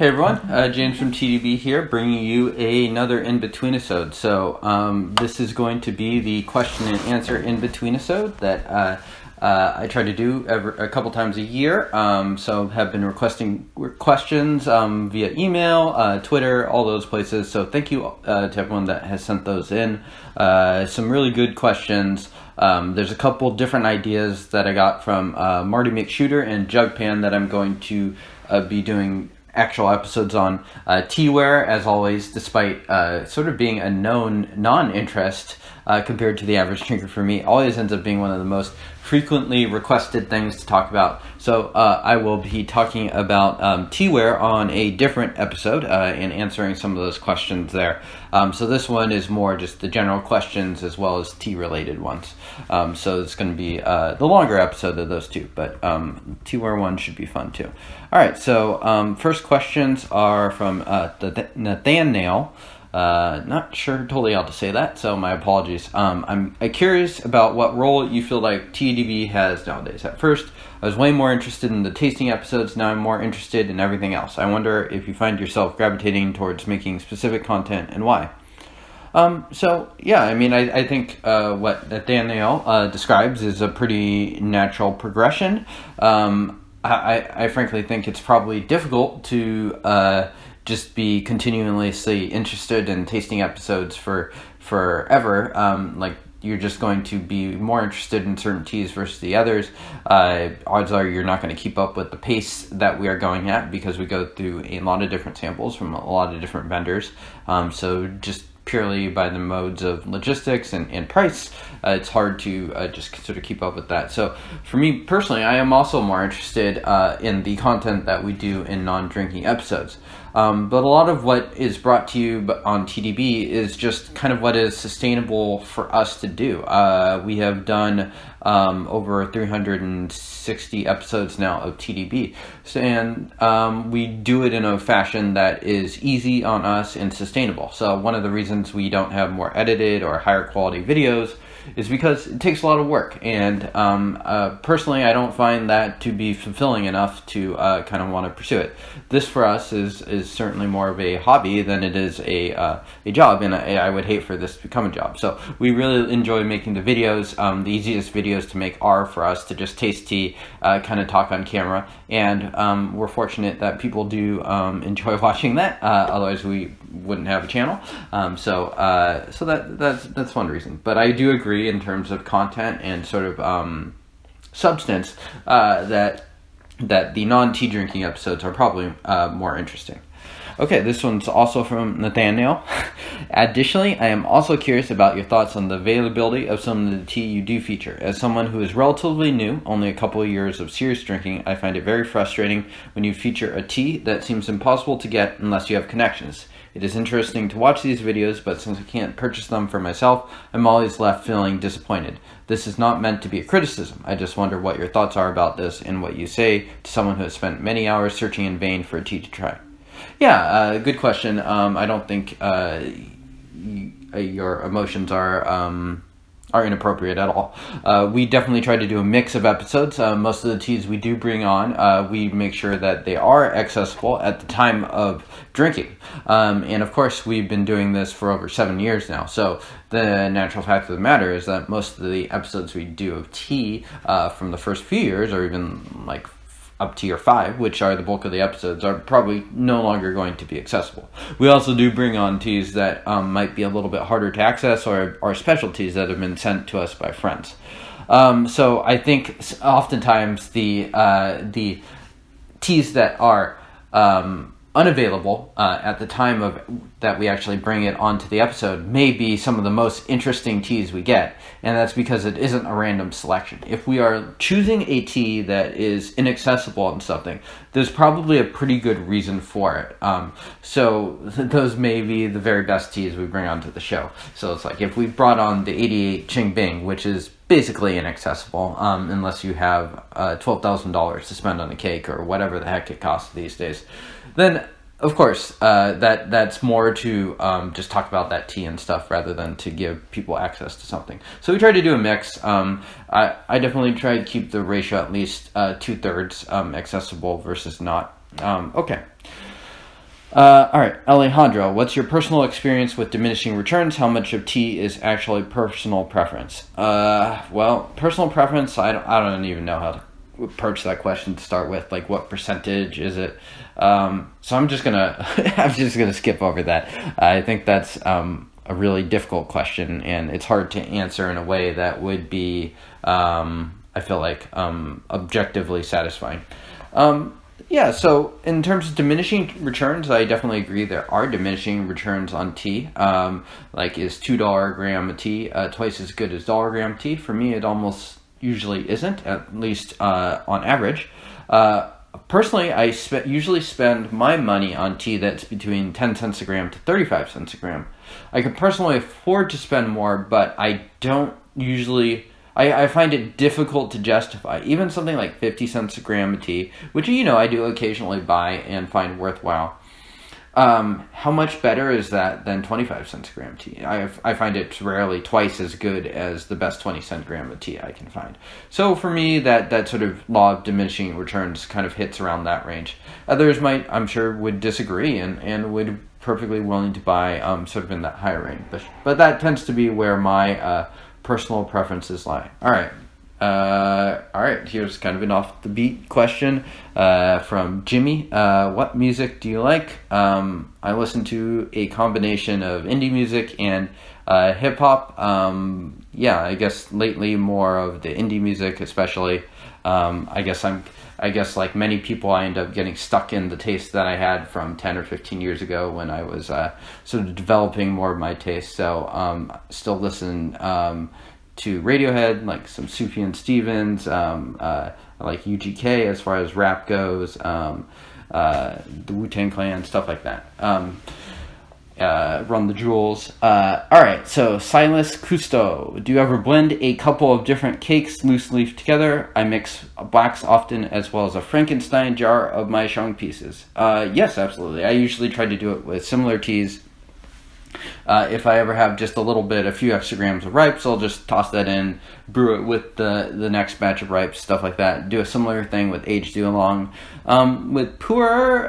Hey everyone, James from TeaDB here, bringing you another in-betweenisode. So this is going to be the question and answer in-betweenisode that I try to do a couple times a year. So have been requesting questions via email, Twitter, all those places. So thank you to everyone that has sent those in. Some really good questions. There's a couple different ideas that I got from Marty McShooter and Jugpan that I'm going to be doing actual episodes on. Pu'erh, as always, despite sort of being a known non-interest compared to the average drinker for me, always ends up being one of the most frequently requested things to talk about. So I will be talking about Pu'erh on a different episode and answering some of those questions there. So this one is more just the general questions as well as tea-related ones. So it's going to be the longer episode of those two, but Pu'erh one should be fun too. All right, so first questions are from Nathaniel. Not sure totally how to say that, so my apologies. I'm curious about what role you feel like TeaDB has nowadays. At first, I was way more interested in the tasting episodes. Now I'm more interested in everything else. I wonder if you find yourself gravitating towards making specific content and why. So yeah, I mean, I think what Nathaniel describes is a pretty natural progression. I frankly think it's probably difficult to just be continuously interested in tasting episodes forever. Like, you're just going to be more interested in certain teas versus the others. Odds are you're not going to keep up with the pace that we are going at because we go through a lot of different samples from a lot of different vendors. So just purely by the modes of logistics and price, it's hard to just sort of keep up with that. So for me personally, I am also more interested in the content that we do in non-drinking episodes. But a lot of what is brought to you on TeaDB is just kind of what is sustainable for us to do. We have done over 360 episodes now of TeaDB, and we do it in a fashion that is easy on us and sustainable. So one of the reasons we don't have more edited or higher quality videos is because it takes a lot of work, and personally I don't find that to be fulfilling enough to kind of want to pursue it. This for us is certainly more of a hobby than it is a job, and I would hate for this to become a job. So we really enjoy making the videos. The easiest videos to make are for us to just taste tea, kind of talk on camera, and we're fortunate that people do enjoy watching that, otherwise we wouldn't have a channel. So that's one reason. But I do agree in terms of content and sort of substance that the non-tea drinking episodes are probably more interesting. Okay, this one's also from Nathaniel. Additionally, I am also curious about your thoughts on the availability of some of the tea you do feature. As someone who is relatively new, only a couple of years of serious drinking, I find it very frustrating when you feature a tea that seems impossible to get unless you have connections. It is interesting to watch these videos, but since I can't purchase them for myself, I'm always left feeling disappointed. This is not meant to be a criticism. I just wonder what your thoughts are about this and what you say to someone who has spent many hours searching in vain for a tea to try. Yeah, good question. I don't think your emotions are inappropriate at all. We definitely try to do a mix of episodes. Most of the teas we do bring on, we make sure that they are accessible at the time of drinking. And of course, we've been doing this for over 7 years now. So the natural fact of the matter is that most of the episodes we do of tea from the first few years, or even like up to year 5, which are the bulk of the episodes, are probably no longer going to be accessible. We also do bring on teas that might be a little bit harder to access, or specialties that have been sent to us by friends. So I think oftentimes the teas that are unavailable at the time of that we actually bring it onto the episode may be some of the most interesting teas we get, and that's because it isn't a random selection. If we are choosing a tea that is inaccessible on something, there's probably a pretty good reason for it. So those may be the very best teas we bring onto the show. So it's like if we brought on the 88 Qing Bing, which is basically inaccessible unless you have $12,000 to spend on a cake or whatever the heck it costs these days, then of course that's more to just talk about that tea and stuff rather than to give people access to something. So we try to do a mix. I definitely try to keep the ratio at least 2/3 accessible versus not. Okay. All right, Alejandro, what's your personal experience with diminishing returns? How much of tea is actually personal preference? Well, personal preference, I don't even know how to approach that question to start with. Like, what percentage is it? So I'm just gonna I'm just gonna skip over that. I think that's a really difficult question, and it's hard to answer in a way that would be I feel like objectively satisfying. Yeah, so in terms of diminishing returns, I definitely agree there are diminishing returns on tea. Like, is $2 a gram of tea twice as good as $1 a gram tea? For me, it almost usually isn't, at least on average. Personally, I usually spend my money on tea that's between 10 cents a gram to 35 cents a gram. I can personally afford to spend more, but I don't usually... I find it difficult to justify. Even something like 50 cents a gram of tea, which, I do occasionally buy and find worthwhile. How much better is that than 25 cents a gram tea? I find it rarely twice as good as the best 20-cent gram of tea I can find. So for me, that sort of law of diminishing returns kind of hits around that range. Others might, I'm sure, would disagree and would perfectly willing to buy sort of in that higher range. But that tends to be where my personal preferences lie. All right. Here's kind of an off the beat question from Jimmy. What music do you like? I listen to a combination of indie music and hip hop. I guess lately more of the indie music, especially. I guess like many people, I end up getting stuck in the taste that I had from 10 or 15 years ago when I was sort of developing more of my taste. So still listen to Radiohead, like some Sufjan Stevens, I like UGK as far as rap goes, the Wu-Tang Clan, stuff like that. Run the Jewels. Alright, so Silas Cousteau. Do you ever blend a couple of different cakes loose leaf together? I mix blacks often, as well as a Frankenstein jar of my shang pieces. Yes, absolutely. I usually try to do it with similar teas. If I ever have just a few extra grams of ripes, I'll just toss that in, brew it with the next batch of ripes, stuff like that. Do a similar thing with aged oolong. With Pu'erh,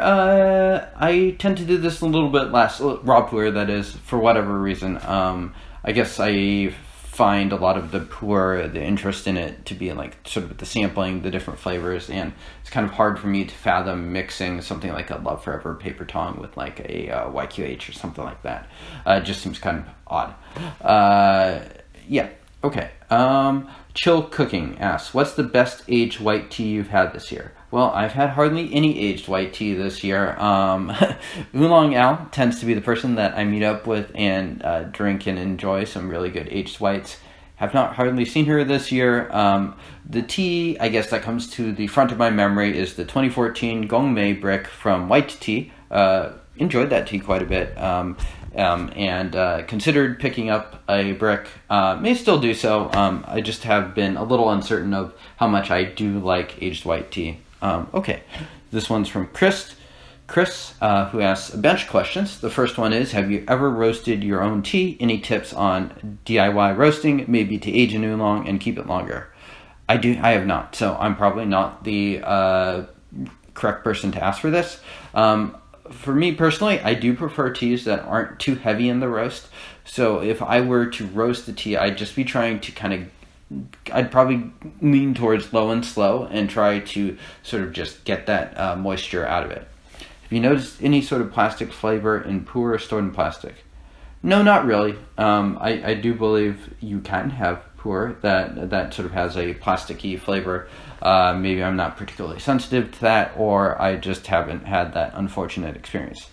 I tend to do this a little bit less, raw Pu'erh that is, for whatever reason. I guess I find a lot of the Pu'erh, the interest in it to be like sort of the sampling, the different flavors, and it's kind of hard for me to fathom mixing something like a Love Forever paper tong with like a YQH or something like that. It just seems kind of odd. Okay. Chill Cooking asks, what's the best aged white tea you've had this year? Well, I've had hardly any aged white tea this year. Oolong Al tends to be the person that I meet up with and drink and enjoy some really good aged whites. Have not hardly seen her this year. The tea, I guess, that comes to the front of my memory is the 2014 Gongmei brick from White Tea. Enjoyed that tea quite a bit. And considered picking up a brick. May still do so. I just have been a little uncertain of how much I do like aged white tea. Okay, this one's from Chris, who asks a bunch of questions. The first one is, have you ever roasted your own tea? Any tips on DIY roasting, maybe to age an oolong and keep it longer? I have not, so I'm probably not the correct person to ask for this. For me personally, I do prefer teas that aren't too heavy in the roast. So if I were to roast the tea, I'd just be trying to I'd probably lean towards low and slow and try to sort of just get that moisture out of it. Have you noticed any sort of plastic flavor in Pu'erh stored in plastic? No, not really. I do believe you can have Pu'erh that sort of has a plasticky flavor. Maybe I'm not particularly sensitive to that, or I just haven't had that unfortunate experience.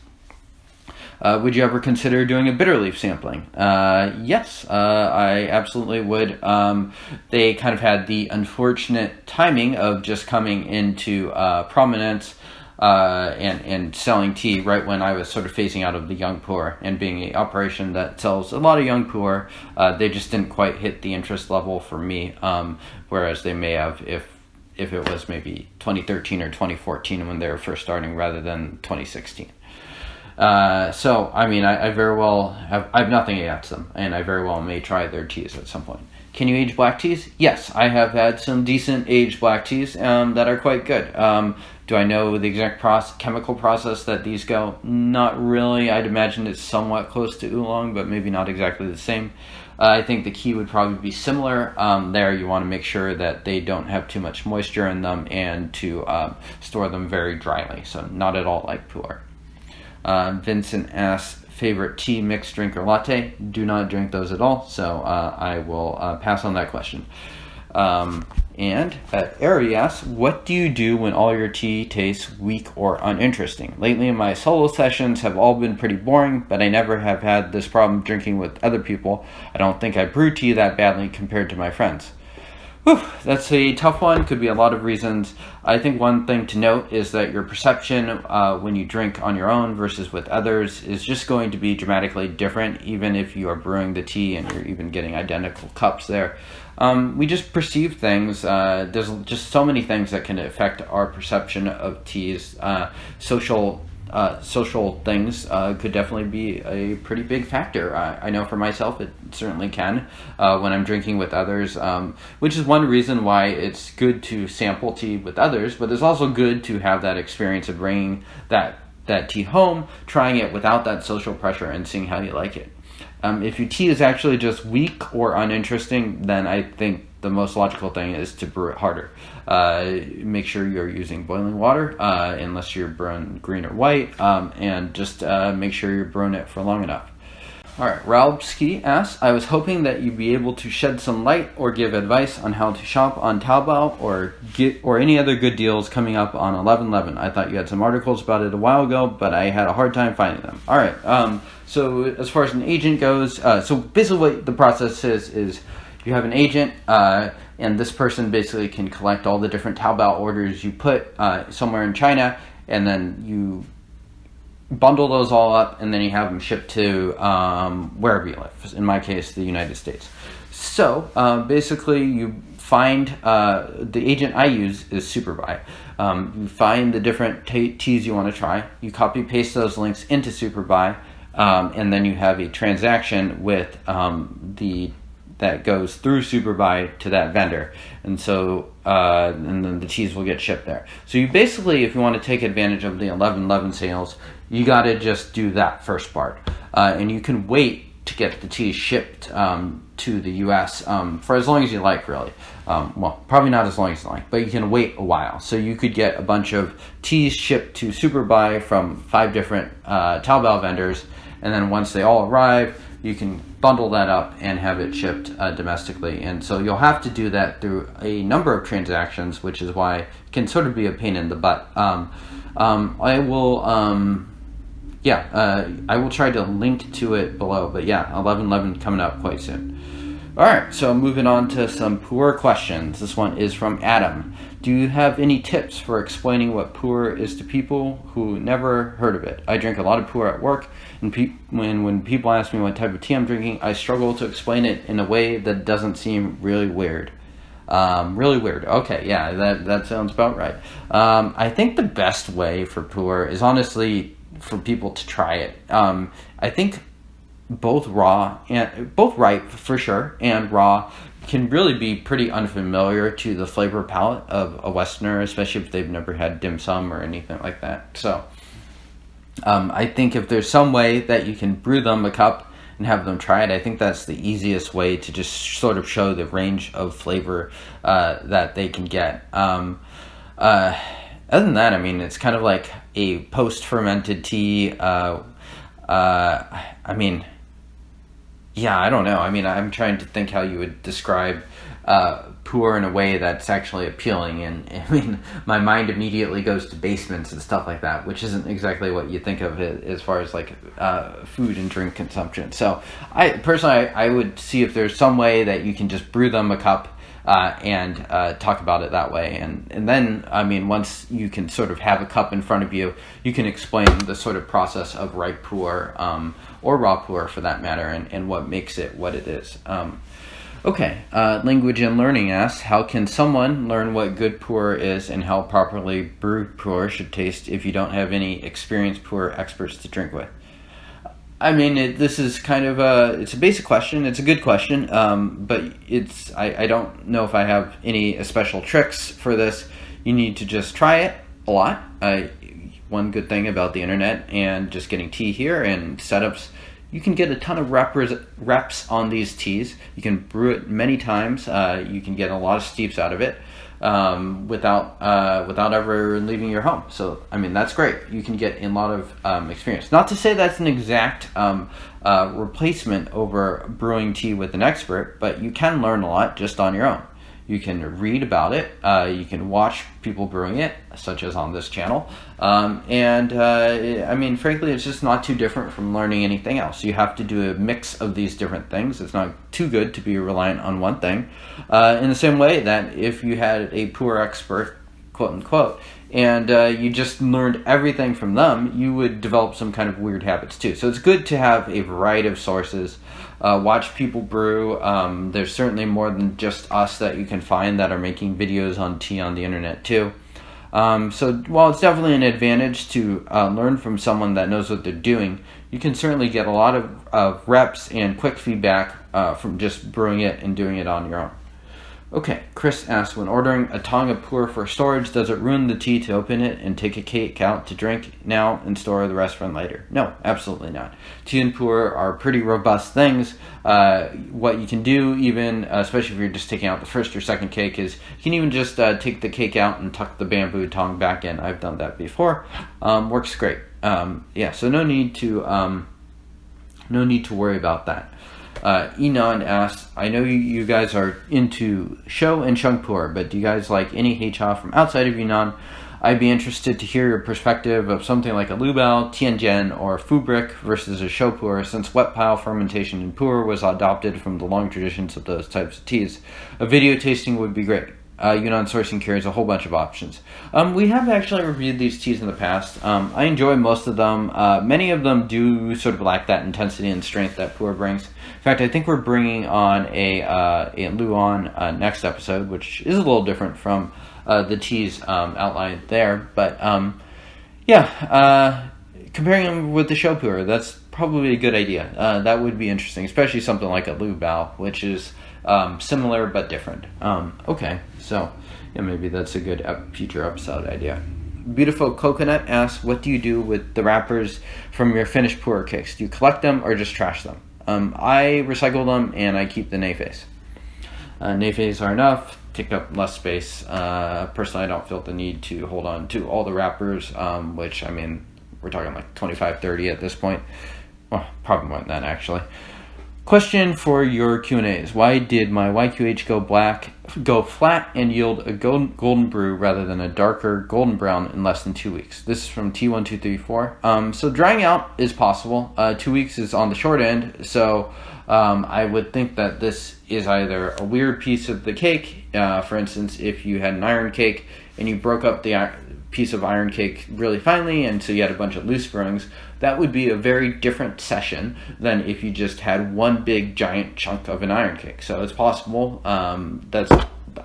Would you ever consider doing a bitter leaf sampling? Yes, I absolutely would. They kind of had the unfortunate timing of just coming into prominence and selling tea right when I was sort of phasing out of the young Pu'erh and being an operation that sells a lot of young Pu'erh. They just didn't quite hit the interest level for me, whereas they may have if it was maybe 2013 or 2014 when they were first starting rather than 2016. So, I mean, I very well I have nothing against them, and I very well may try their teas at some point. Can you age black teas? Yes, I have had some decent aged black teas that are quite good. Do I know the exact chemical process that these go? Not really. I'd imagine it's somewhat close to oolong, but maybe not exactly the same. I think the key would probably be similar. There, you want to make sure that they don't have too much moisture in them and to store them very dryly. So not at all like Pu'erh. Vincent asks, favorite tea, mixed drink, or latte? Do not drink those at all, so I will pass on that question. And Ari asks, what do you do when all your tea tastes weak or uninteresting? Lately, my solo sessions have all been pretty boring, but I never have had this problem drinking with other people. I don't think I brew tea that badly compared to my friends. Whew, that's a tough one. Could be a lot of reasons. I think one thing to note is that your perception when you drink on your own versus with others is just going to be dramatically different, even if you are brewing the tea and you're even getting identical cups there. We just perceive things. There's just so many things that can affect our perception of teas. Social things could definitely be a pretty big factor. I know for myself it certainly can when I'm drinking with others, which is one reason why it's good to sample tea with others, but it's also good to have that experience of bringing that tea home, trying it without that social pressure and seeing how you like it. If your tea is actually just weak or uninteresting, then I think the most logical thing is to brew it harder. Make sure you're using boiling water, unless you're brewing green or white, and just make sure you're brewing it for long enough. Alright, Ralbski asks, I was hoping that you'd be able to shed some light or give advice on how to shop on Taobao or any other good deals coming up on 11/11. I thought you had some articles about it a while ago, but I had a hard time finding them. Alright, so as far as an agent goes, so basically what the process is you have an agent, and this person basically can collect all the different Taobao orders you put somewhere in China, and then you bundle those all up, and then you have them shipped to wherever you live. In my case, the United States. So basically, you find the agent I use is SuperBuy. You find the different teas you want to try. You copy paste those links into SuperBuy, and then you have a transaction with that goes through SuperBuy to that vendor, and so and then the teas will get shipped there. So you basically, if you want to take advantage of the 11/11 sales, you got to just do that first part, and you can wait to get the teas shipped to the U.S. For as long as you like, really. Well, probably not as long as you like, but you can wait a while. So you could get a bunch of teas shipped to SuperBuy from 5 different Taobao vendors, and then once they all arrive, you can bundle that up and have it shipped domestically. And so you'll have to do that through a number of transactions, which is why it can sort of be a pain in the butt. I will try to link to it below, but yeah, 11/11 coming up quite soon. Alright, so moving on to some Pu'erh questions. This one is from Adam. Do you have any tips for explaining what Pu'erh is to people who never heard of it? I drink a lot of Pu'erh at work, and when people ask me what type of tea I'm drinking, I struggle to explain it in a way that doesn't seem really weird. Really weird. Okay, yeah, that sounds about right. I think the best way for Pu'erh is honestly for people to try it. I think both ripe for sure and raw can really be pretty unfamiliar to the flavor palette of a Westerner, especially if they've never had dim sum or anything like that. So I think if there's some way that you can brew them a cup and have them try it, I think that's the easiest way to just sort of show the range of flavor that they can get. Other than that, I mean, it's kind of like a post-fermented tea. I don't know. I mean, I'm trying to think how you would describe Pu'erh in a way that's actually appealing. And I mean, my mind immediately goes to basements and stuff like that, which isn't exactly what you think of it as far as like food and drink consumption. So I would see if there's some way that you can just brew them a cup and talk about it that way. And then, I mean, once you can sort of have a cup in front of you, you can explain the sort of process of ripe Pu'erh, or raw Pu'erh for that matter, and what makes it what it is. Language and Learning asks, how can someone learn what good Pu'erh is and how properly brewed Pu'erh should taste if you don't have any experienced Pu'erh experts to drink with? I mean, this is kind of it's a basic question. It's a good question, but I don't know if I have any special tricks for this. You need to just try it a lot. One good thing about the internet and just getting tea here and setups, you can get a ton of reps on these teas. You can brew it many times. You can get a lot of steeps out of it without ever leaving your home. So, I mean, that's great. You can get a lot of experience. Not to say that's an exact replacement over brewing tea with an expert, but you can learn a lot just on your own. You can read about it. You can watch people brewing it, such as on this channel. I mean, frankly, it's just not too different from learning anything else. You have to do a mix of these different things. It's not too good to be reliant on one thing. In the same way that if you had a Pu'erh expert, quote unquote, and you just learned everything from them, you would develop some kind of weird habits too. So it's good to have a variety of sources. Watch people brew. There's certainly more than just us that you can find that are making videos on tea on the internet too. So while it's definitely an advantage to learn from someone that knows what they're doing, you can certainly get a lot of reps and quick feedback from just brewing it and doing it on your own. Okay, Chris asks, when ordering a tong of Pu'erh for storage, does it ruin the tea to open it and take a cake out to drink now and store the rest for later? No, absolutely not. Tea and Pu'erh are pretty robust things. What you can do, even especially if you're just taking out the first or second cake, is you can even just take the cake out and tuck the bamboo tong back in. I've done that before. Works great. Yeah, so no need to worry about that. Enon asks, I know you guys are into Shou and Sheng Pu'erh, but do you guys like any Heicha from outside of Yunnan? I'd be interested to hear your perspective of something like a Lubao, Tianjian, or Fubrick versus a Shou Pu'erh, since wet pile fermentation in Pu'erh was adopted from the long traditions of those types of teas. A video tasting would be great. Yunnan Sourcing carries a whole bunch of options. We have actually reviewed these teas in the past. I enjoy most of them. Many of them do sort of lack that intensity and strength that Pu'erh brings. In fact, I think we're bringing on a Luan next episode, which is a little different from the teas outlined there. But comparing them with the Shou Pu'erh, that's probably a good idea. That would be interesting, especially something like a Lubao, which is similar but different. Okay, so yeah, maybe that's a good future episode idea. Beautiful Coconut asks, what do you do with the wrappers from your finished Pu'erh cakes? Do you collect them or just trash them? I recycle them and I keep the nafes. Nafes are enough, take up less space. Personally, I don't feel the need to hold on to all the wrappers, which, I mean, we're talking like 25, 30 at this point. Well, probably more than that, actually. Question for your Q&As. Why did my YQH go flat and yield a golden brew rather than a darker golden brown in less than 2 weeks? This is from T1234. So drying out is possible. 2 weeks is on the short end. So I would think that this is either a weird piece of the cake. For instance, if you had an iron cake and you broke up the piece of iron cake really finely, and so you had a bunch of loose brewings, that would be a very different session than if you just had one big giant chunk of an iron cake. So it's possible. That's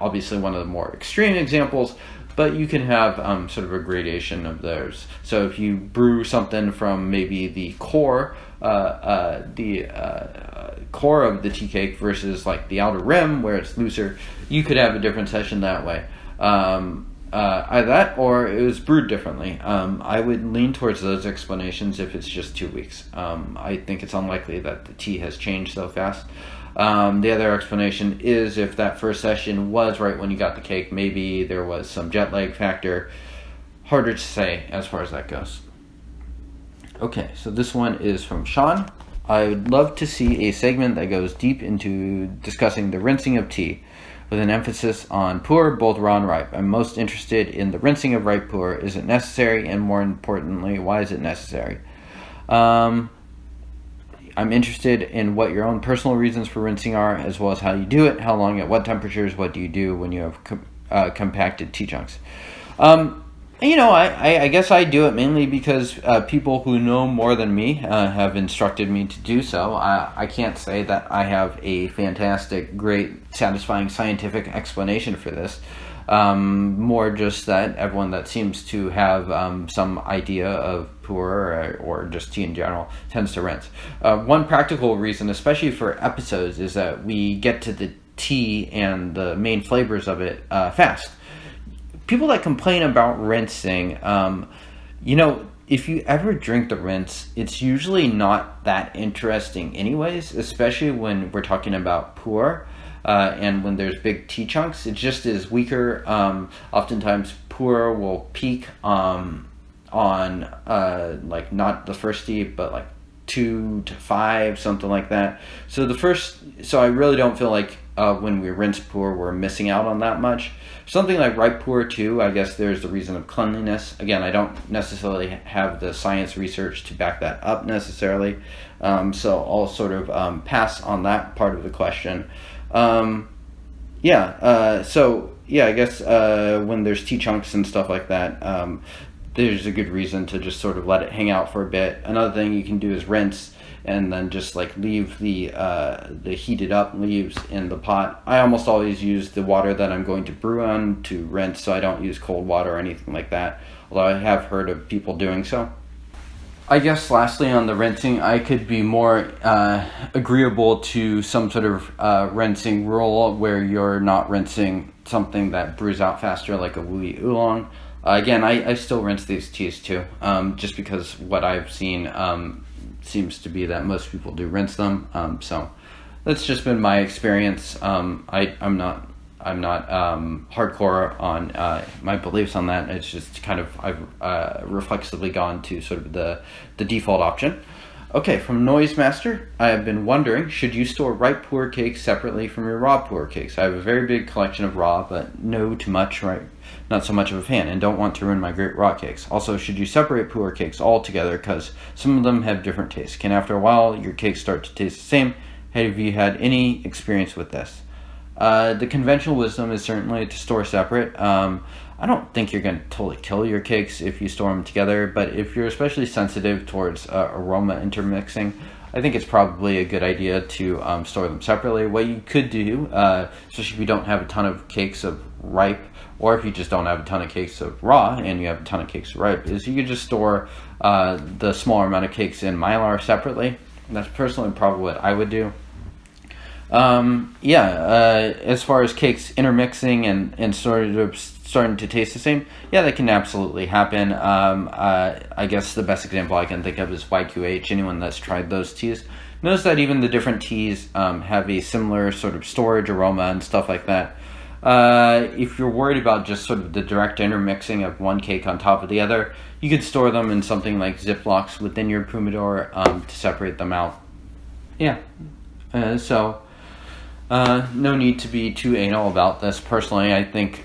obviously one of the more extreme examples, but you can have sort of a gradation of those. So if you brew something from maybe the core of the tea cake versus like the outer rim where it's looser, you could have a different session that way. Either that or it was brewed differently. I would lean towards those explanations if it's just 2 weeks. I think it's unlikely that the tea has changed so fast. The other explanation is if that first session was right when you got the cake, maybe there was some jet lag factor. Harder to say as far as that goes. Okay, so this one is from Sean. I would love to see a segment that goes deep into discussing the rinsing of tea, with an emphasis on Pu'erh, both raw and ripe. I'm most interested in the rinsing of ripe Pu'erh. Is it necessary? And more importantly, why is it necessary? I'm interested in what your own personal reasons for rinsing are, as well as how you do it, how long, at what temperatures, what do you do when you have compacted tea chunks. I guess I do it mainly because people who know more than me have instructed me to do so. I can't say that I have a fantastic, great, satisfying scientific explanation for this. More just that everyone that seems to have some idea of Pu'erh or just tea in general tends to rinse. One practical reason, especially for episodes, is that we get to the tea and the main flavors of it fast. people that complain about rinsing, you know, if you ever drink the rinse, it's usually not that interesting anyways, especially when we're talking about Pu'erh, and when there's big tea chunks. It just is weaker. Oftentimes Pu'erh will peak on like not the first tea, but like 2 to 5, something like that. So I really don't feel like when we rinse Pu'erh, we're missing out on that much. Something like ripe Pu'erh too, I guess there's the reason of cleanliness. Again, I don't necessarily have the science research to back that up necessarily. So I'll sort of pass on that part of the question. I guess when there's tea chunks and stuff like that, there's a good reason to just sort of let it hang out for a bit. Another thing you can do is rinse and then just like leave the heated up leaves in the pot. I almost always use the water that I'm going to brew on to rinse, so I don't use cold water or anything like that, although I have heard of people doing so. I guess lastly on the rinsing, I could be more agreeable to some sort of rinsing rule where you're not rinsing something that brews out faster like a Wooey Oolong. Again, I still rinse these teas too, just because what I've seen seems to be that most people do rinse them. So that's just been my experience. I'm not hardcore on my beliefs on that. It's just kind of I've reflexively gone to sort of the default option. Okay, from Noise Master, I have been wondering, should you store ripe Pu'erh cakes separately from your raw Pu'erh cakes? I have a very big collection of raw, but no too much, right? Not so much of a fan, and don't want to ruin my great raw cakes. Also, should you separate Pu'erh cakes all together, because some of them have different tastes? Can after a while your cakes start to taste the same? Have you had any experience with this? The conventional wisdom is certainly to store separate. I don't think you're going to totally kill your cakes if you store them together, but if you're especially sensitive towards aroma intermixing, I think it's probably a good idea to store them separately. What you could do, especially if you don't have a ton of cakes of ripe, or if you just don't have a ton of cakes of raw and you have a ton of cakes of ripe, is you could just store the smaller amount of cakes in Mylar separately. And that's personally probably what I would do. As far as cakes intermixing and starting to taste the same, yeah, that can absolutely happen. I guess the best example I can think of is YQH. Anyone that's tried those teas knows that even the different teas have a similar sort of storage aroma and stuff like that. If you're worried about just sort of the direct intermixing of one cake on top of the other, you could store them in something like Ziplocs within your Pu'erh to separate them out. Yeah, no need to be too anal about this. Personally, I think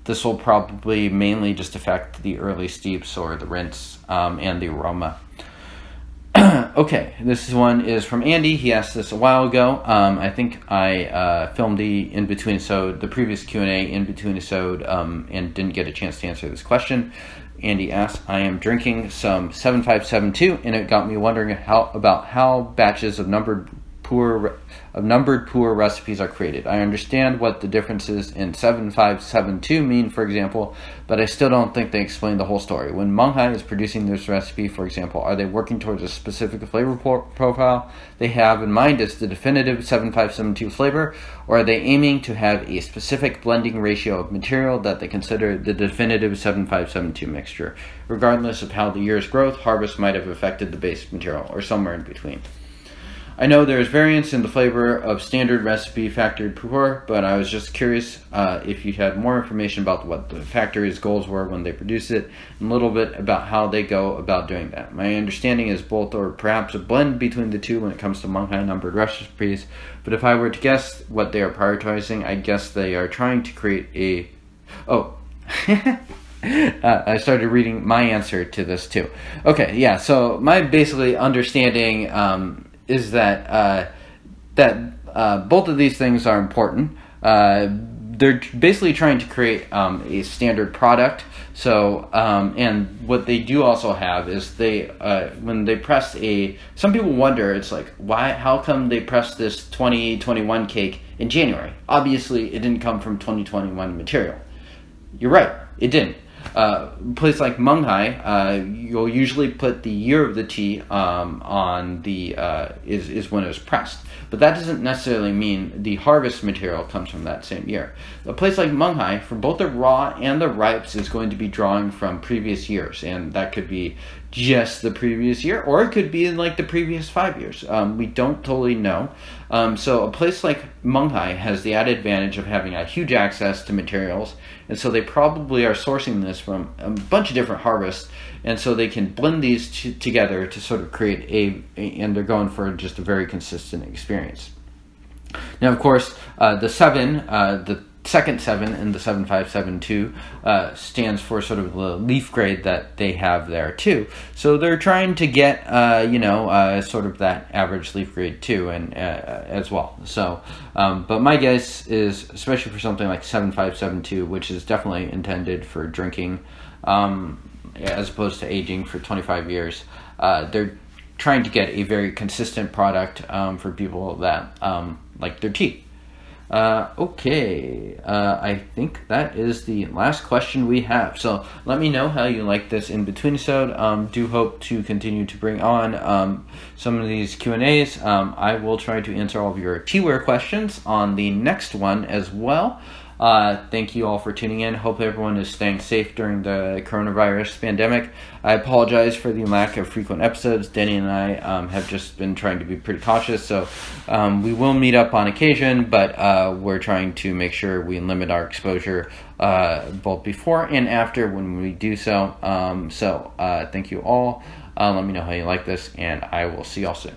this will probably mainly just affect the early steeps or the rinse and the aroma. Okay, this one is from Andy. He asked this a while ago. I think I filmed the inbetweenisode, the previous Q&A inbetweenisode, and didn't get a chance to answer this question. Andy asks, I am drinking some 7572, and it got me wondering about how batches of numbered Pu'erh recipes are created. I understand what the differences in 7572 mean, for example, but I still don't think they explain the whole story. When Monghai is producing this recipe, for example, are they working towards a specific flavor profile they have in mind as the definitive 7572 flavor, or are they aiming to have a specific blending ratio of material that they consider the definitive 7572 mixture? Regardless of how the year's growth, harvest might have affected the base material, or somewhere in between. I know there is variance in the flavor of standard recipe factored Pu'erh, but I was just curious if you had more information about what the factory's goals were when they produce it, and a little bit about how they go about doing that. My understanding is both, or perhaps a blend between the two when it comes to Monghai numbered recipes, but if I were to guess what they are prioritizing, I guess they are trying to create a... I started reading my answer to this too. Okay, yeah, so my basically understanding... is that both of these things are important. They're basically trying to create a standard product. So, and what they do also have is they, when they press some people wonder, it's like, how come they pressed this 2021 cake in January? Obviously, it didn't come from 2021 material. You're right, it didn't. place like Munghai, you'll usually put the year of the tea on the is when it was pressed, but that doesn't necessarily mean the harvest material comes from that same year. A place like Munghai, for both the raw and the ripes, is going to be drawing from previous years, and that could be just the previous year, or it could be like the previous 5 years. We don't totally know. So a place like Munghai has the added advantage of having a huge access to materials, and so they probably are sourcing this from a bunch of different harvests, and so they can blend these together to sort of create and they're going for just a very consistent experience. Now, of course, the second 7 in the 7572 stands for sort of the leaf grade that they have there too. So they're trying to get sort of that average leaf grade too, and as well. So, but my guess is, especially for something like 7572, which is definitely intended for drinking, as opposed to aging for 25 years, they're trying to get a very consistent product for people that like their tea. Okay, I think that is the last question we have. So let me know how you like this in-between-isode. Do hope to continue to bring on some of these Q&As. I will try to answer all of your teaware questions on the next one as well. Thank you all for tuning in. Hope everyone is staying safe during the coronavirus pandemic. I apologize for the lack of frequent episodes. Denny and I have just been trying to be pretty cautious, so we will meet up on occasion, but we're trying to make sure we limit our exposure both before and after when we do so. Thank you all. Let me know how you like this, and I will see y'all soon.